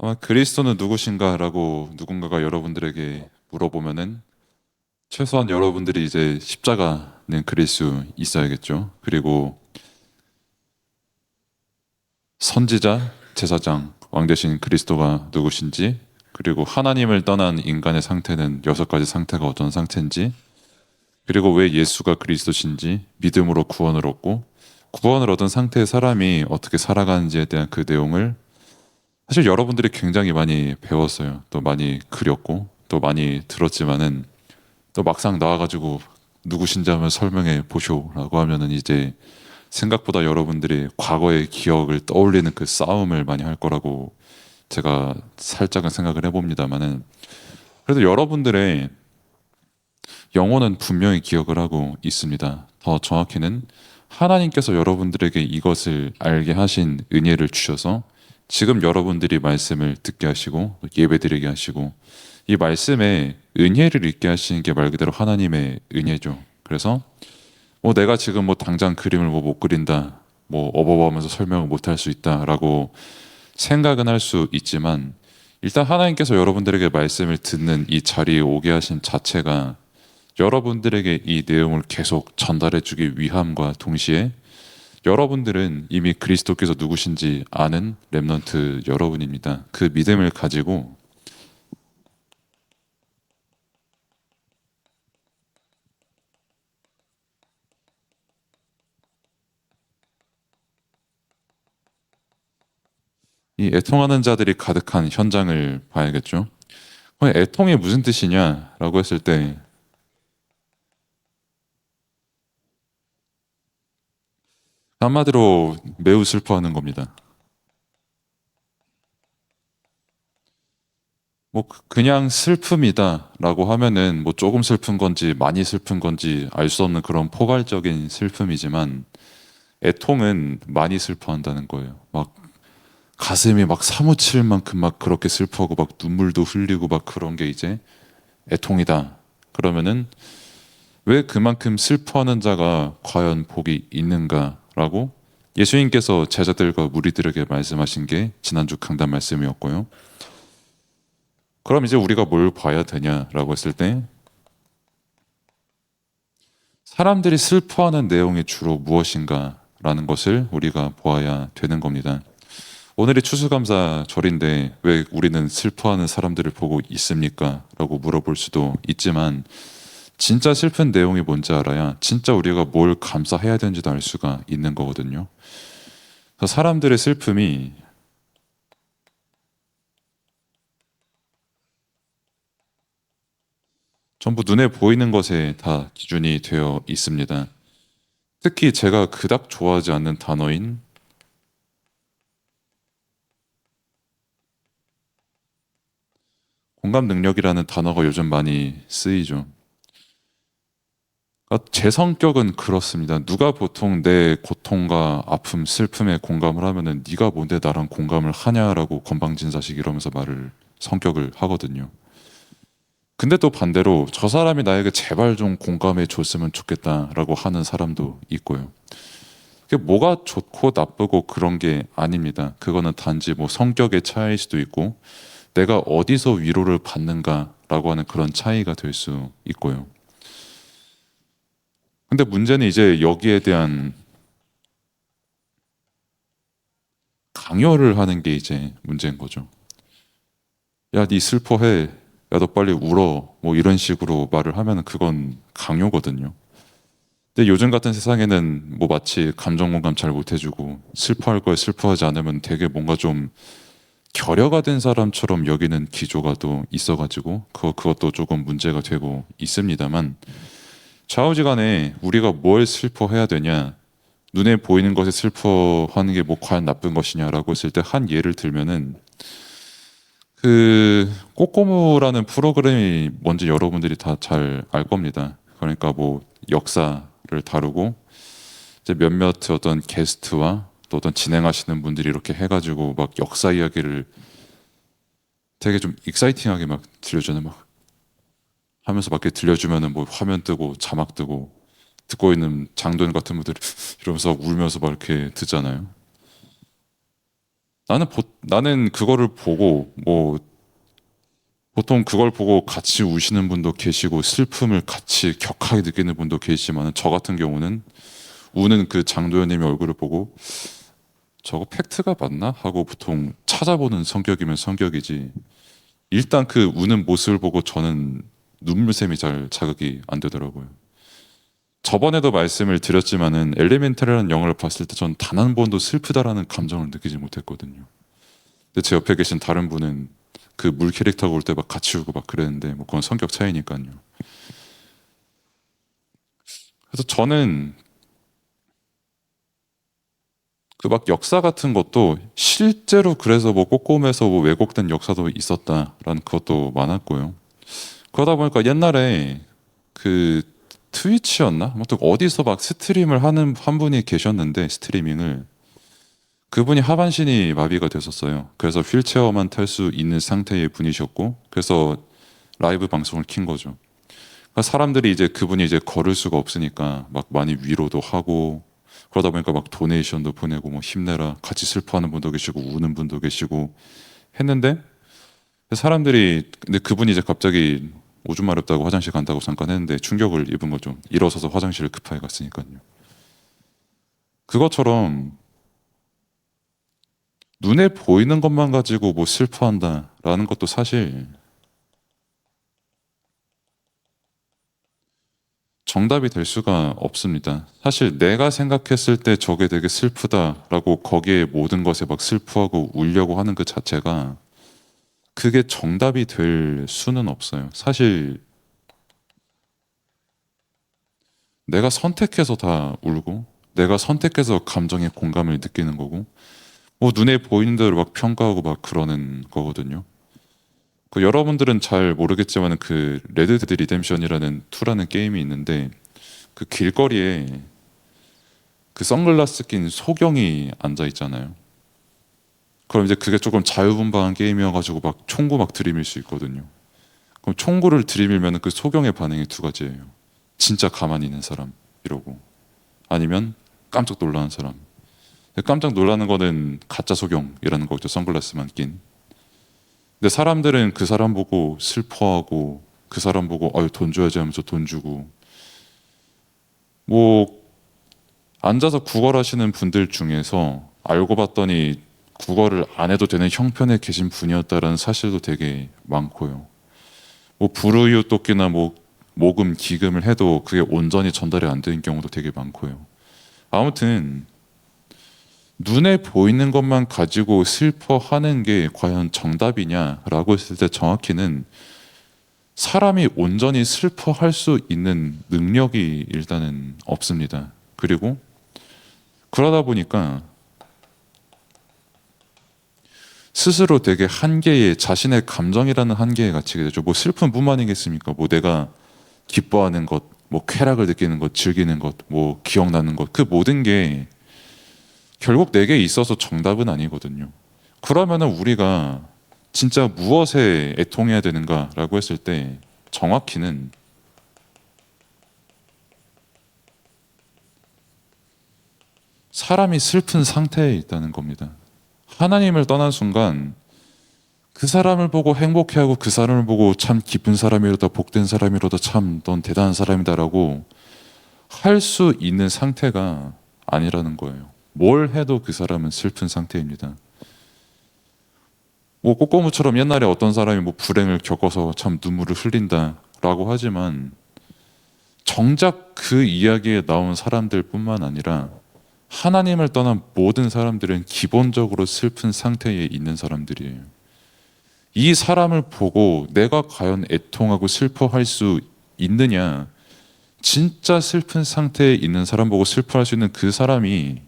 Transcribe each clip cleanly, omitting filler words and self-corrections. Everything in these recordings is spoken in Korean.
아마 그리스도는 누구신가라고 누군가가 여러분들에게 물어보면은 최소한 여러분들이 이제 십자가는 그릴 수 있어야겠죠. 그리고 선지자, 제사장, 왕 대신 그리스도가 누구신지, 그리고 하나님을 떠난 인간의 상태는 여섯 가지 상태가 어떤 상태인지, 그리고 왜 예수가 그리스도신지, 믿음으로 구원을 얻고, 구원을 얻은 상태의 사람이 어떻게 살아가는지에 대한 그 내용을 사실 여러분들이 굉장히 많이 배웠어요. 또 많이 그렸고, 또 많이 들었지만은, 또 막상 나와가지고 누구신지 한번 설명해 보쇼라고 하면은 이제 생각보다 여러분들이 과거의 기억을 떠올리는 그 싸움을 많이 할 거라고 제가 살짝은 생각을 해봅니다만은 그래도 여러분들의 영혼은 분명히 기억을 하고 있습니다. 더 정확히는 하나님께서 여러분들에게 이것을 알게 하신 은혜를 주셔서 지금 여러분들이 말씀을 듣게 하시고 예배드리게 하시고 이 말씀에 은혜를 있게 하시는 게 말 그대로 하나님의 은혜죠. 그래서 뭐 내가 지금 뭐 당장 그림을 뭐 못 그린다, 뭐 어버버하면서 설명을 못 할 수 있다라고 생각은 할 수 있지만 일단 하나님께서 여러분들에게 말씀을 듣는 이 자리에 오게 하신 자체가 여러분들에게 이 내용을 계속 전달해 주기 위함과 동시에 여러분들은 이미 그리스도께서 누구신지 아는 렘넌트 여러분입니다. 그 믿음을 가지고 이 애통하는 자들이 가득한 현장을 봐야겠죠. 애통이 무슨 뜻이냐라고 했을 때 한마디로 매우 슬퍼하는 겁니다. 뭐 그냥 슬픔이다라고 하면은 뭐 조금 슬픈 건지 많이 슬픈 건지 알 수 없는 그런 포괄적인 슬픔이지만 애통은 많이 슬퍼한다는 거예요. 막 가슴이 막 사무칠 만큼 막 그렇게 슬퍼하고 막 눈물도 흘리고 막 그런 게 이제 애통이다. 그러면은 왜 그만큼 슬퍼하는 자가 과연 복이 있는가라고 예수님께서 제자들과 무리들에게 말씀하신 게 지난주 강단 말씀이었고요. 그럼 이제 우리가 뭘 봐야 되냐라고 했을 때 사람들이 슬퍼하는 내용이 주로 무엇인가라는 것을 우리가 보아야 되는 겁니다. 오늘이 추수감사절인데 왜 우리는 슬퍼하는 사람들을 보고 있습니까? 라고 물어볼 수도 있지만 진짜 슬픈 내용이 뭔지 알아야 진짜 우리가 뭘 감사해야 되는지도 알 수가 있는 거거든요. 그래서 사람들의 슬픔이 전부 눈에 보이는 것에 다 기준이 되어 있습니다. 특히 제가 그닥 좋아하지 않는 단어인 공감 능력이라는 단어가 요즘 많이 쓰이죠. 제 성격은 그렇습니다. 누가 보통 내 고통과 아픔, 슬픔에 공감을 하면은 네가 뭔데 나랑 공감을 하냐라고 건방진자식 이러면서 말을 성격을 하거든요. 근데 또 반대로 저 사람이 나에게 제발 좀 공감해 줬으면 좋겠다라고 하는 사람도 있고요. 그게 뭐가 좋고 나쁘고 그런 게 아닙니다. 그거는 단지 뭐 성격의 차이일 수도 있고 내가 어디서 위로를 받는가라고 하는 그런 차이가 될 수 있고요. 근데 문제는 이제 여기에 대한 강요를 하는 게 이제 문제인 거죠. 야, 네 슬퍼해. 야, 너 빨리 울어. 뭐 이런 식으로 말을 하면 그건 강요거든요. 근데 요즘 같은 세상에는 뭐 마치 감정 공감 잘 못 해주고 슬퍼할 거에 슬퍼하지 않으면 되게 뭔가 좀 결여가 된 사람처럼 여기는 기조가 또 있어가지고 그것도 조금 문제가 되고 있습니다만 좌우지간에 우리가 뭘 슬퍼해야 되냐 눈에 보이는 것에 슬퍼하는 게 뭐 과연 나쁜 것이냐라고 했을 때 한 예를 들면은 그 꼬꼬무라는 프로그램이 뭔지 여러분들이 다 잘 알 겁니다. 그러니까 뭐 역사를 다루고 이제 몇몇 어떤 게스트와 또 어떤 진행하시는 분들이 이렇게 해가지고 막 역사 이야기를 되게 좀 익사이팅하게 막 들려주는 막 하면서 막 이렇게 들려주면은 뭐 화면 뜨고 자막 뜨고 듣고 있는 장돈 같은 분들 이러면서 울면서 막 이렇게 듣잖아요. 나는 그거를 보고 뭐 보통 그걸 보고 같이 우시는 분도 계시고 슬픔을 같이 격하게 느끼는 분도 계시지만 저 같은 경우는 우는 그 장도연님의 얼굴을 보고 저거 팩트가 맞나? 하고 보통 찾아보는 성격이면 성격이지. 일단 그 우는 모습을 보고 저는 눈물샘이 잘 자극이 안 되더라고요. 저번에도 말씀을 드렸지만은 엘리멘탈이라는 영화를 봤을 때 전 단 한 번도 슬프다라는 감정을 느끼지 못했거든요. 근데 제 옆에 계신 다른 분은 그 물 캐릭터가 올 때 막 같이 울고 막 그랬는데 뭐 그건 성격 차이니까요. 그래서 저는 그 막 역사 같은 것도 실제로 그래서 뭐 꼬꼬매서 뭐 왜곡된 역사도 있었다라는 그것도 많았고요. 그러다 보니까 옛날에 그 트위치였나? 아무튼 어디서 막 스트림을 하는 한 분이 계셨는데 스트리밍을 그분이 하반신이 마비가 됐었어요. 그래서 휠체어만 탈 수 있는 상태의 분이셨고 그래서 라이브 방송을 킨 거죠. 그러니까 사람들이 이제 그분이 이제 걸을 수가 없으니까 막 많이 위로도 하고 그러다 보니까 막 도네이션도 보내고 뭐 힘내라 같이 슬퍼하는 분도 계시고 우는 분도 계시고 했는데 사람들이 근데 그분이 이제 갑자기 오줌 마렵다고 화장실 간다고 잠깐 했는데 충격을 입은 거죠. 일어서서 화장실을 급하게 갔으니까요. 그것처럼 눈에 보이는 것만 가지고 뭐 슬퍼한다라는 것도 사실 정답이 될 수가 없습니다. 사실 내가 생각했을 때 저게 되게 슬프다라고 거기에 모든 것에 막 슬퍼하고 울려고 하는 그 자체가 그게 정답이 될 수는 없어요. 사실 내가 선택해서 다 울고 내가 선택해서 감정의 공감을 느끼는 거고 뭐 눈에 보이는 대로 막 평가하고 막 그러는 거거든요. 그 여러분들은 잘 모르겠지만 그 레드 데드 리뎀션이라는 2라는 게임이 있는데 그 길거리에 그 선글라스 낀 소경이 앉아 있잖아요. 그럼 이제 그게 조금 자유분방한 게임이어가지고 막 총구 막 들이밀 수 있거든요. 그럼 총구를 들이밀면 그 소경의 반응이 두 가지예요. 진짜 가만히 있는 사람 이러고 아니면 깜짝 놀라는 사람. 깜짝 놀라는 거는 가짜 소경이라는 거죠. 선글라스만 낀. 근데 사람들은 그 사람 보고 슬퍼하고 그 사람 보고 아유 돈 줘야지 하면서 돈 주고 뭐 앉아서 구걸하시는 분들 중에서 알고 봤더니 구걸을 안 해도 되는 형편에 계신 분이었다라는 사실도 되게 많고요. 뭐 불우이웃 돕기나 뭐 모금 기금을 해도 그게 온전히 전달이 안 되는 경우도 되게 많고요. 아무튼 눈에 보이는 것만 가지고 슬퍼하는 게 과연 정답이냐라고 했을 때 정확히는 사람이 온전히 슬퍼할 수 있는 능력이 일단은 없습니다. 그리고 그러다 보니까 스스로 되게 한계에 자신의 감정이라는 한계에 갇히게 되죠. 뭐 슬픔뿐만이겠습니까? 뭐 내가 기뻐하는 것, 뭐 쾌락을 느끼는 것, 즐기는 것, 뭐 기억나는 것, 그 모든 게 결국 내게 있어서 정답은 아니거든요. 그러면은 우리가 진짜 무엇에 애통해야 되는가라고 했을 때 정확히는 사람이 슬픈 상태에 있다는 겁니다. 하나님을 떠난 순간 그 사람을 보고 행복해하고 그 사람을 보고 참 기쁜 사람이로다 복된 사람이로다 참 넌 대단한 사람이다라고 할 수 있는 상태가 아니라는 거예요. 뭘 해도 그 사람은 슬픈 상태입니다. 뭐 꼬꼬무처럼 옛날에 어떤 사람이 뭐 불행을 겪어서 참 눈물을 흘린다라고 하지만 정작 그 이야기에 나온 사람들뿐만 아니라 하나님을 떠난 모든 사람들은 기본적으로 슬픈 상태에 있는 사람들이에요. 이 사람을 보고 내가 과연 애통하고 슬퍼할 수 있느냐? 진짜 슬픈 상태에 있는 사람 보고 슬퍼할 수 있는 그 사람이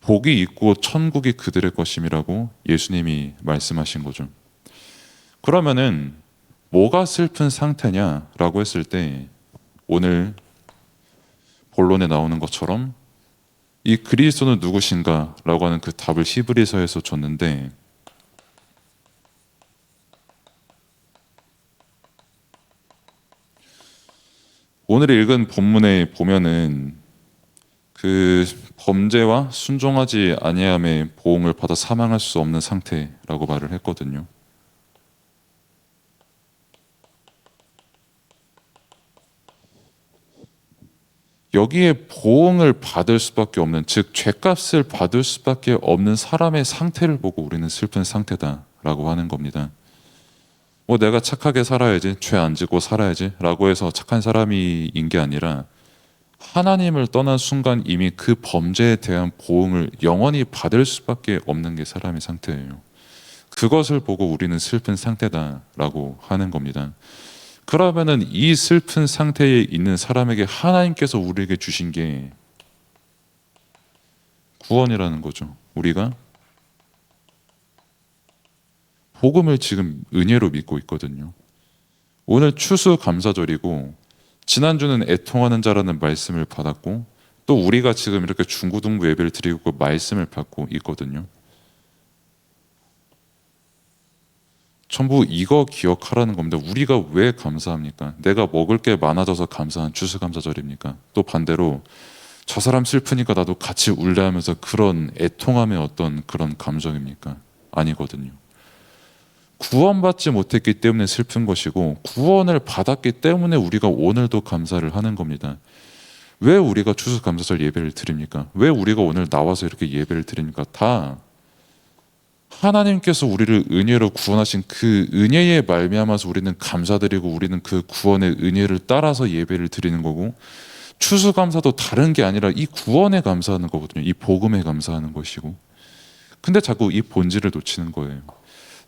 복이 있고 천국이 그들의 것임이라고 예수님이 말씀하신 거죠. 그러면은 뭐가 슬픈 상태냐라고 했을 때 오늘 본론에 나오는 것처럼 이 그리스도는 누구신가라고 하는 그 답을 히브리서에서 줬는데 오늘 읽은 본문에 보면은 그 범죄와 순종하지 아니함의 보응을 받아 사망할 수 없는 상태라고 말을 했거든요. 여기에 보응을 받을 수밖에 없는, 즉 죄값을 받을 수밖에 없는 사람의 상태를 보고 우리는 슬픈 상태다라고 하는 겁니다. 뭐 내가 착하게 살아야지, 죄 안 짓고 살아야지라고 해서 착한 사람이인 게 아니라 하나님을 떠난 순간 이미 그 범죄에 대한 보응을 영원히 받을 수밖에 없는 게 사람의 상태예요. 그것을 보고 우리는 슬픈 상태다라고 하는 겁니다. 그러면은 이 슬픈 상태에 있는 사람에게 하나님께서 우리에게 주신 게 구원이라는 거죠. 우리가 복음을 지금 은혜로 믿고 있거든요. 오늘 추수감사절이고 지난주는 애통하는 자라는 말씀을 받았고 또 우리가 지금 이렇게 중고등부 예배를 드리고 말씀을 받고 있거든요. 전부 이거 기억하라는 겁니다. 우리가 왜 감사합니까? 내가 먹을 게 많아져서 감사한 추수감사절입니까? 또 반대로 저 사람 슬프니까 나도 같이 울래 하면서 그런 애통함의 어떤 그런 감정입니까? 아니거든요. 구원받지 못했기 때문에 슬픈 것이고 구원을 받았기 때문에 우리가 오늘도 감사를 하는 겁니다. 왜 우리가 추수감사절 예배를 드립니까? 왜 우리가 오늘 나와서 이렇게 예배를 드립니까? 다 하나님께서 우리를 은혜로 구원하신 그 은혜에 말미암아서 우리는 감사드리고 우리는 그 구원의 은혜를 따라서 예배를 드리는 거고 추수감사도 다른 게 아니라 이 구원에 감사하는 거거든요. 이 복음에 감사하는 것이고 근데 자꾸 이 본질을 놓치는 거예요.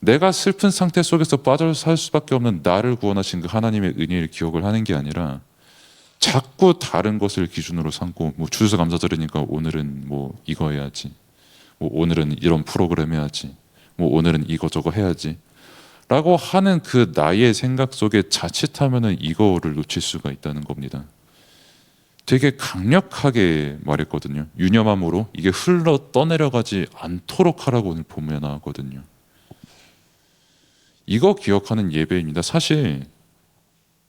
내가 슬픈 상태 속에서 빠져 살 수밖에 없는 나를 구원하신 그 하나님의 은혜를 기억을 하는 게 아니라 자꾸 다른 것을 기준으로 삼고 뭐 추수감사절이니까 오늘은 뭐 이거 해야지 뭐 오늘은 이런 프로그램 해야지 뭐 오늘은 이거저거 해야지 라고 하는 그 나의 생각 속에 자칫하면은 이거를 놓칠 수가 있다는 겁니다. 되게 강력하게 말했거든요. 유념함으로 이게 흘러 떠내려가지 않도록 하라고 오늘 본문에 나왔거든요. 이거 기억하는 예배입니다. 사실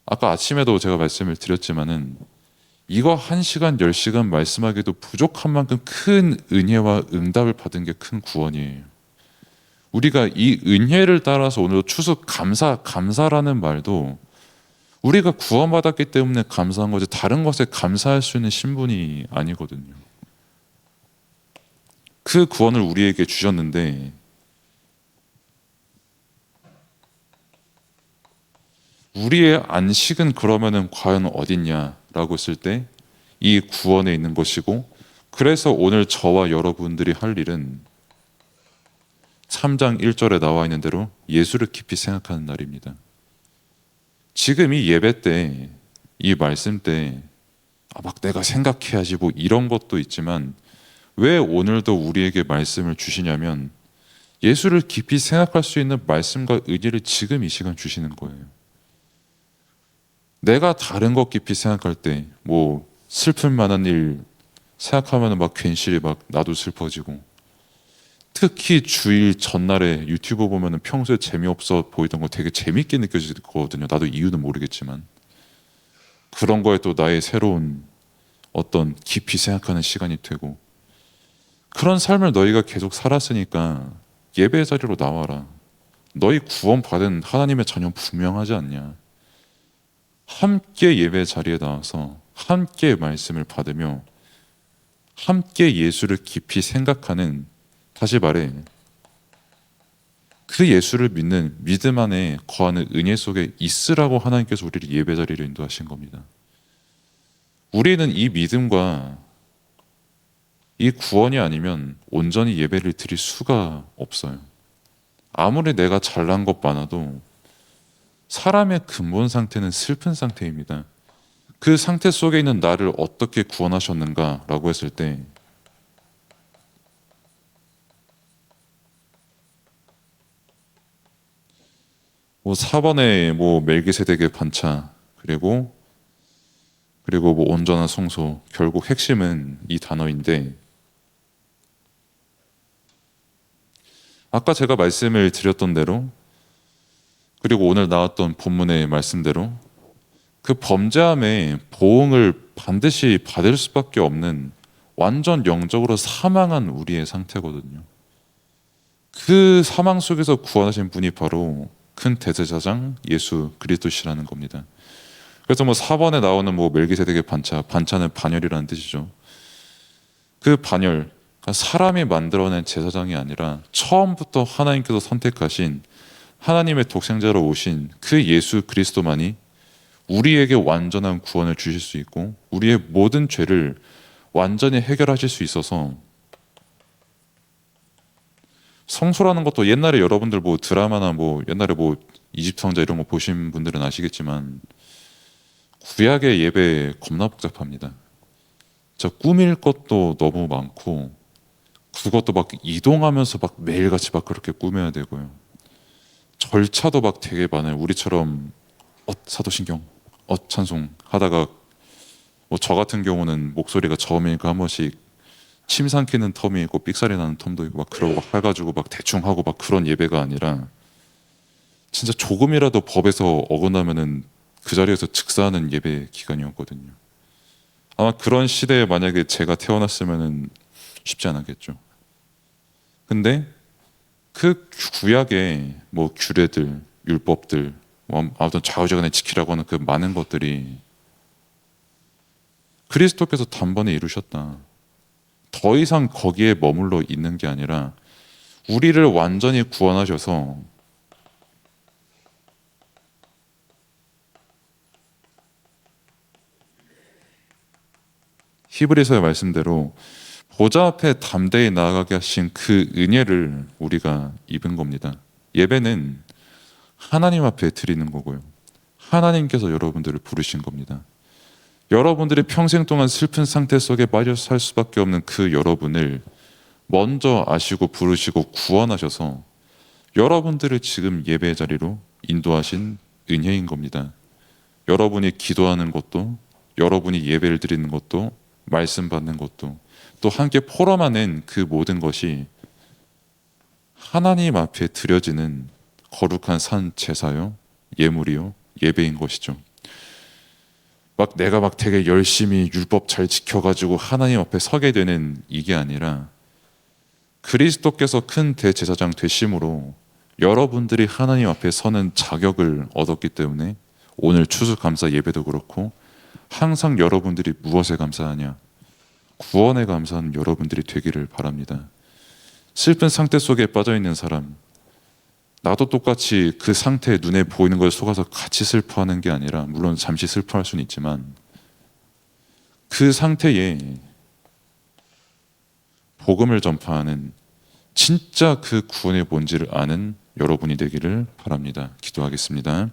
아까 아침에도 제가 말씀을 드렸지만은 이거 1시간, 10시간 말씀하기도 부족한 만큼 큰 은혜와 응답을 받은 게 큰 구원이에요. 우리가 이 은혜를 따라서 오늘 감사라는 말도 우리가 구원받았기 때문에 감사한 거지 다른 것에 감사할 수 있는 신분이 아니거든요. 그 구원을 우리에게 주셨는데 우리의 안식은 그러면은 과연 어딨냐라고 했을 때 이 구원에 있는 것이고 그래서 오늘 저와 여러분들이 할 일은 3장 1절에 나와 있는 대로 예수를 깊이 생각하는 날입니다. 지금 이 예배 때, 이 말씀 때 막 내가 생각해야지 뭐 이런 것도 있지만 왜 오늘도 우리에게 말씀을 주시냐면 예수를 깊이 생각할 수 있는 말씀과 의지를 지금 이 시간 주시는 거예요. 내가 다른 것 깊이 생각할 때 뭐 슬플 만한 일 생각하면 막 괜시리 막 나도 슬퍼지고 특히 주일 전날에 유튜브 보면은 평소에 재미없어 보이던 거 되게 재밌게 느껴지거든요. 나도 이유는 모르겠지만 그런 거에 또 나의 새로운 어떤 깊이 생각하는 시간이 되고 그런 삶을 너희가 계속 살았으니까 예배 자리로 나와라. 너희 구원받은 하나님의 자녀 분명하지 않냐. 함께 예배 자리에 나와서 함께 말씀을 받으며 함께 예수를 깊이 생각하는 다시 말해 그 예수를 믿는 믿음 안에 거하는 은혜 속에 있으라고 하나님께서 우리를 예배 자리로 인도하신 겁니다. 우리는 이 믿음과 이 구원이 아니면 온전히 예배를 드릴 수가 없어요. 아무리 내가 잘난 것 많아도 사람의 근본 상태는 슬픈 상태입니다. 그 상태 속에 있는 나를 어떻게 구원하셨는가라고 했을 때 뭐 4번에 뭐 멜기세덱의 반차 그리고 뭐 온전한 성소 결국 핵심은 이 단어인데 아까 제가 말씀을 드렸던 대로 그리고 오늘 나왔던 본문의 말씀대로 그 범죄함의 보응을 반드시 받을 수밖에 없는 완전 영적으로 사망한 우리의 상태거든요. 그 사망 속에서 구원하신 분이 바로 큰 대제사장 예수 그리스도시라는 겁니다. 그래서 뭐 4번에 나오는 뭐 멜기세덱의 반차는 반열이라는 뜻이죠. 그 반열, 그러니까 사람이 만들어낸 제사장이 아니라 처음부터 하나님께서 선택하신 하나님의 독생자로 오신 그 예수 그리스도만이 우리에게 완전한 구원을 주실 수 있고 우리의 모든 죄를 완전히 해결하실 수 있어서, 성소라는 것도 옛날에 여러분들 뭐 드라마나 뭐 옛날에 뭐 이집트 왕자 이런 거 보신 분들은 아시겠지만 구약의 예배 겁나 복잡합니다. 저 꾸밀 것도 너무 많고 그것도 막 이동하면서 막 매일같이 막 그렇게 꾸며야 되고요. 절차도 막 되게 많아요. 우리처럼 사도신경, 찬송 하다가 뭐 저 같은 경우는 목소리가 저음이니까 한 번씩 침 삼키는 텀이 있고 삑사리 나는 텀도 있고 막 그러고 막 해가지고 막 대충 하고 막 그런 예배가 아니라 진짜 조금이라도 법에서 어긋나면은 그 자리에서 즉사하는 예배 기간이었거든요. 아마 그런 시대에 만약에 제가 태어났으면은 쉽지 않았겠죠. 근데 그 구약의 뭐 규례들, 율법들, 뭐 아무튼 좌우지간에 지키라고 하는 그 많은 것들이 그리스도께서 단번에 이루셨다. 더 이상 거기에 머물러 있는 게 아니라 우리를 완전히 구원하셔서 히브리서의 말씀대로 보좌 앞에 담대히 나아가게 하신 그 은혜를 우리가 입은 겁니다. 예배는 하나님 앞에 드리는 거고요. 하나님께서 여러분들을 부르신 겁니다. 여러분들이 평생 동안 슬픈 상태 속에 빠져 살 수밖에 없는 그 여러분을 먼저 아시고 부르시고 구원하셔서 여러분들을 지금 예배의 자리로 인도하신 은혜인 겁니다. 여러분이 기도하는 것도, 여러분이 예배를 드리는 것도, 말씀 받는 것도, 또 함께 포럼하는 그 모든 것이 하나님 앞에 드려지는 거룩한 산 제사요, 예물이요, 예배인 것이죠. 막 내가 막 되게 열심히 율법 잘 지켜가지고 하나님 앞에 서게 되는 이게 아니라 그리스도께서 큰 대제사장 되심으로 여러분들이 하나님 앞에 서는 자격을 얻었기 때문에 오늘 추수감사 예배도 그렇고 항상 여러분들이 무엇에 감사하냐? 구원에 감사하는 여러분들이 되기를 바랍니다. 슬픈 상태 속에 빠져있는 사람, 나도 똑같이 그 상태에 눈에 보이는 걸 속아서 같이 슬퍼하는 게 아니라, 물론 잠시 슬퍼할 수는 있지만 그 상태에 복음을 전파하는 진짜 그 구원의 본질을 아는 여러분이 되기를 바랍니다. 기도하겠습니다.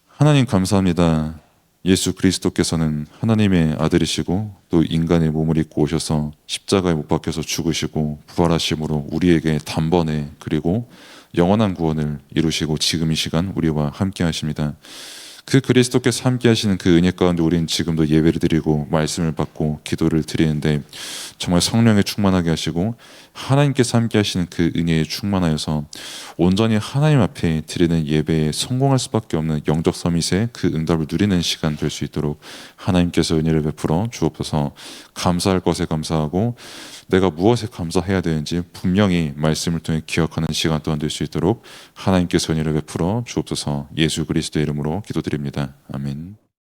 하나님 감사합니다. 예수 그리스도께서는 하나님의 아들이시고 또 인간의 몸을 입고 오셔서 십자가에 못 박혀서 죽으시고 부활하심으로 우리에게 단번에 그리고 영원한 구원을 이루시고 지금 이 시간 우리와 함께 하십니다. 그 그리스도께서 함께 하시는 그 은혜 가운데 우리는 지금도 예배를 드리고 말씀을 받고 기도를 드리는데 정말 성령에 충만하게 하시고 하나님께서 함께 하시는 그 은혜에 충만하여서 온전히 하나님 앞에 드리는 예배에 성공할 수밖에 없는 영적 서밋의 그 응답을 누리는 시간 될 수 있도록 하나님께서 은혜를 베풀어 주옵소서. 감사할 것에 감사하고 내가 무엇에 감사해야 되는지 분명히 말씀을 통해 기억하는 시간 또한 될 수 있도록 하나님께서 은혜를 베풀어 주옵소서. 예수 그리스도의 이름으로 기도드립니다. 아멘.